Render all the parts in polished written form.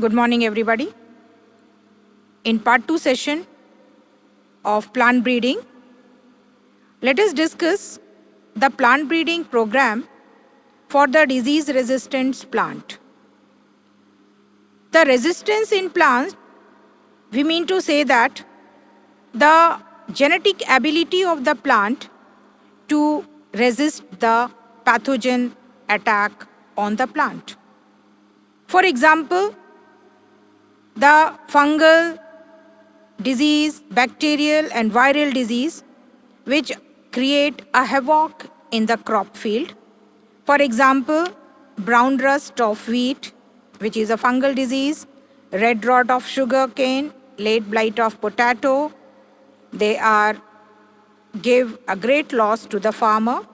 Good morning, everybody. In part 2 session of plant breeding, let us discuss the plant breeding program for the disease-resistant plant. The resistance in plants, we mean to say that the genetic ability of the plant to resist the pathogen attack on the plant. For example, the fungal disease, bacterial and viral disease which create a havoc in the crop field. For example, brown rust of wheat, which is a fungal disease, red rot of sugar cane, late blight of potato. They give a great loss to the farmer.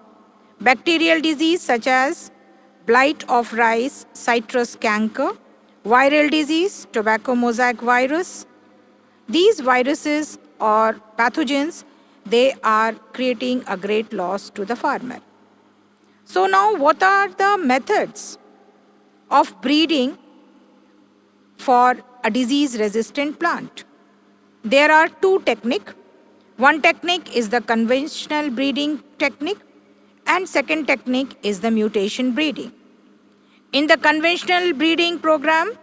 Bacterial disease such as blight of rice, citrus canker, viral disease, tobacco mosaic virus. These viruses or pathogens, they are creating a great loss to the farmer. So now what are the methods of breeding for a disease-resistant plant? There are two techniques. One technique is the conventional breeding technique and second technique is the mutation breeding. In the conventional breeding program,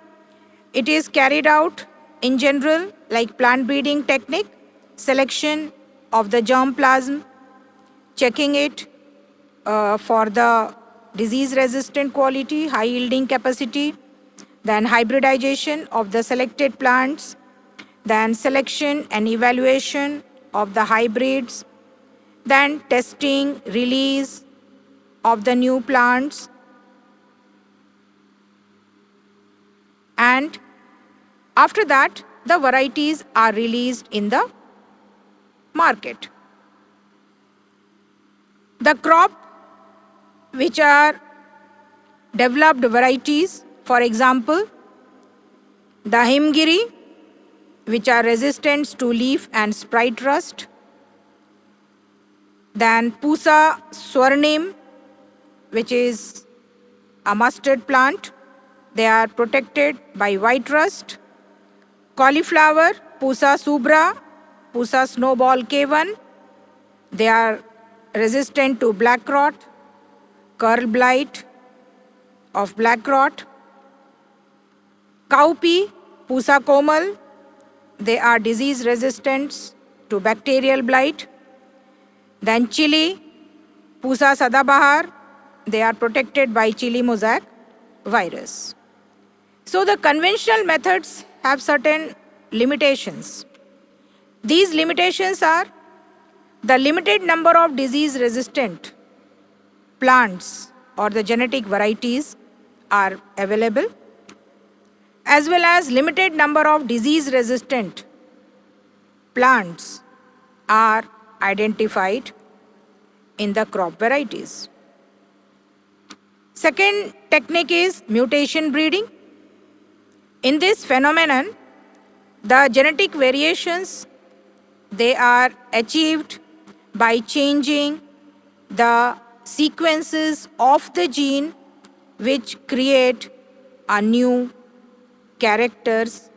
it is carried out in general like plant breeding technique, selection of the germplasm, checking it for the disease-resistant quality, high-yielding capacity, then hybridization of the selected plants, then selection and evaluation of the hybrids, then testing, release of the new plants, and after that, the varieties are released in the market. The crop which are developed varieties, for example, the Himgiri, which are resistant to leaf and sprite rust, then Pusa Swarnim, which is a mustard plant. They are protected by white rust. Cauliflower, Pusa subra, Pusa snowball K1. They are resistant to black rot, curl blight of black rot. Cowpea, Pusa komal. They are disease resistant to bacterial blight. Then chili, Pusa sadabahar. They are protected by chili mosaic virus. So the conventional methods have certain limitations. These limitations are the limited number of disease-resistant plants or the genetic varieties are available, as well as limited number of disease-resistant plants are identified in the crop varieties. Second technique is mutation breeding. In this phenomenon, the genetic variations, they are achieved by changing the sequences of the gene which create a new characters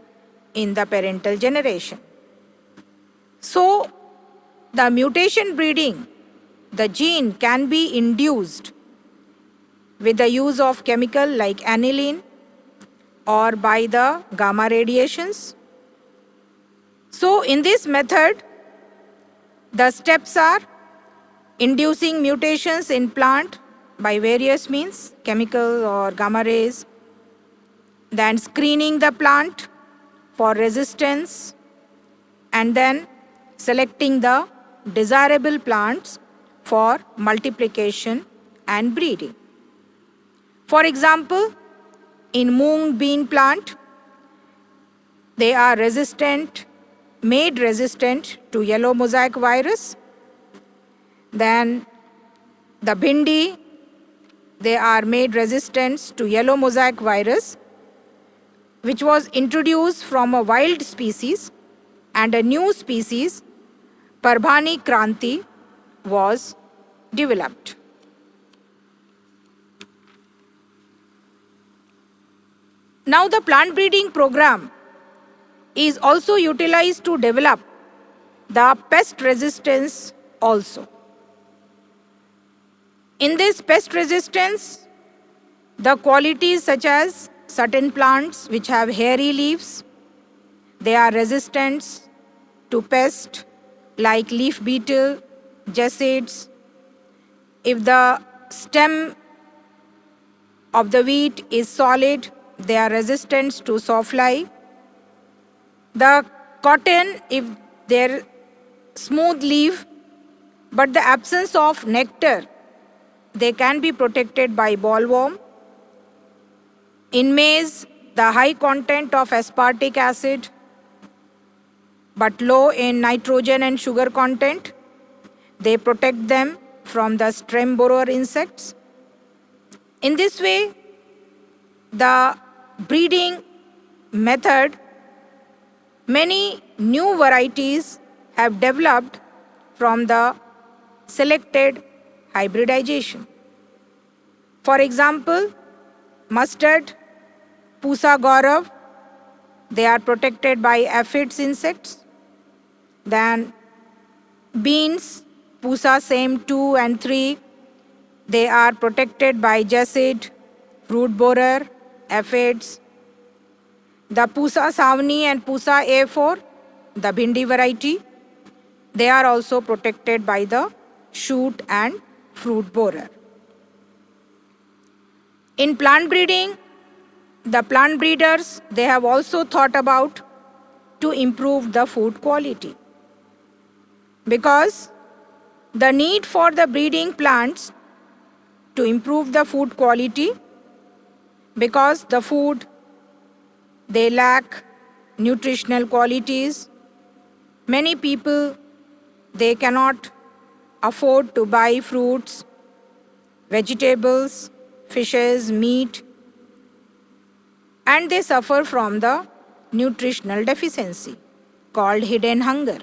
in the parental generation. So, the mutation breeding, the gene can be induced with the use of chemical like aniline or by the gamma radiations. So in this method, the steps are inducing mutations in plant by various means, chemical or gamma rays, then screening the plant for resistance, and then selecting the desirable plants for multiplication and breeding. For example, in mung bean plant, they are made resistant to yellow mosaic virus. Then the bhindi, they are made resistant to yellow mosaic virus, which was introduced from a wild species, and a new species, Parbhani Kranti, was developed. Now the plant breeding program is also utilized to develop the pest resistance also. In this pest resistance, the qualities such as certain plants which have hairy leaves, they are resistant to pest like leaf beetle, jessedes. If the stem of the wheat is solid, they are resistant to sawfly. The cotton, if they're smooth leaf, but the absence of nectar, they can be protected by bollworm. In maize, the high content of aspartic acid, but low in nitrogen and sugar content, they protect them from the stem borer insects. In this way, the breeding method, many new varieties have developed from the selected hybridization. For example, mustard, Pusa Gaurav, they are protected by aphids insects. Then beans, Pusa Same 2 and 3, they are protected by jessid, fruit borer, aphids. The Pusa Savni and Pusa A4, the bhindi variety, they are also protected by the shoot and fruit borer. In plant breeding, the plant breeders, they have also thought about to improve the food quality. Because the need for the breeding plants to improve the food quality, because the food, they lack nutritional qualities. Many people, they cannot afford to buy fruits, vegetables, fishes, meat, and they suffer from the nutritional deficiency called hidden hunger.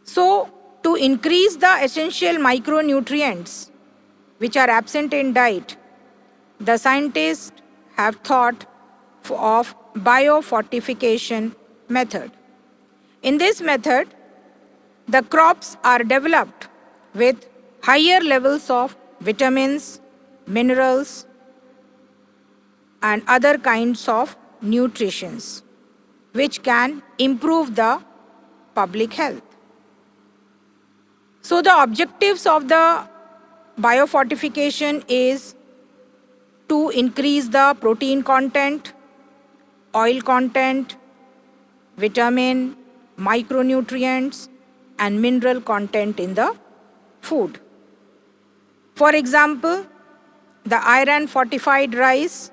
So, to increase the essential micronutrients which are absent in diet, the scientists have thought of biofortification method. In this method, the crops are developed with higher levels of vitamins, minerals, and other kinds of nutritions, which can improve the public health. So the objectives of the biofortification is to increase the protein content, oil content, vitamin, micronutrients, and mineral content in the food. For example, the iron fortified rice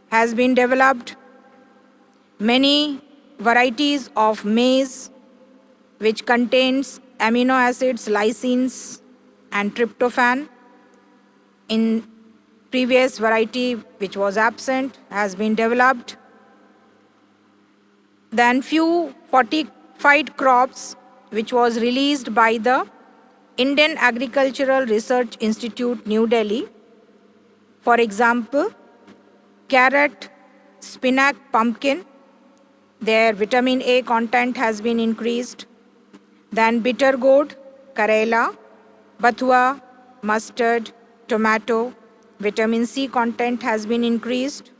has been developed. Many varieties of maize which contains amino acids, lysines, and tryptophan. In previous variety which was absent has been developed. Then few fortified crops which was released by the Indian Agricultural Research Institute, New Delhi. For example, carrot, spinach, pumpkin, their vitamin A content has been increased. Then bitter gourd, Karela, Bathua, mustard, tomato, vitamin C content has been increased.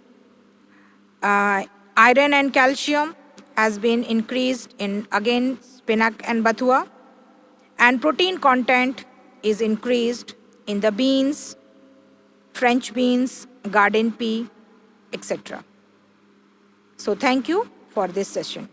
Iron and calcium has been increased in again spinach and Bathua. And protein content is increased in the beans, French beans, garden pea, etc. So thank you for this session.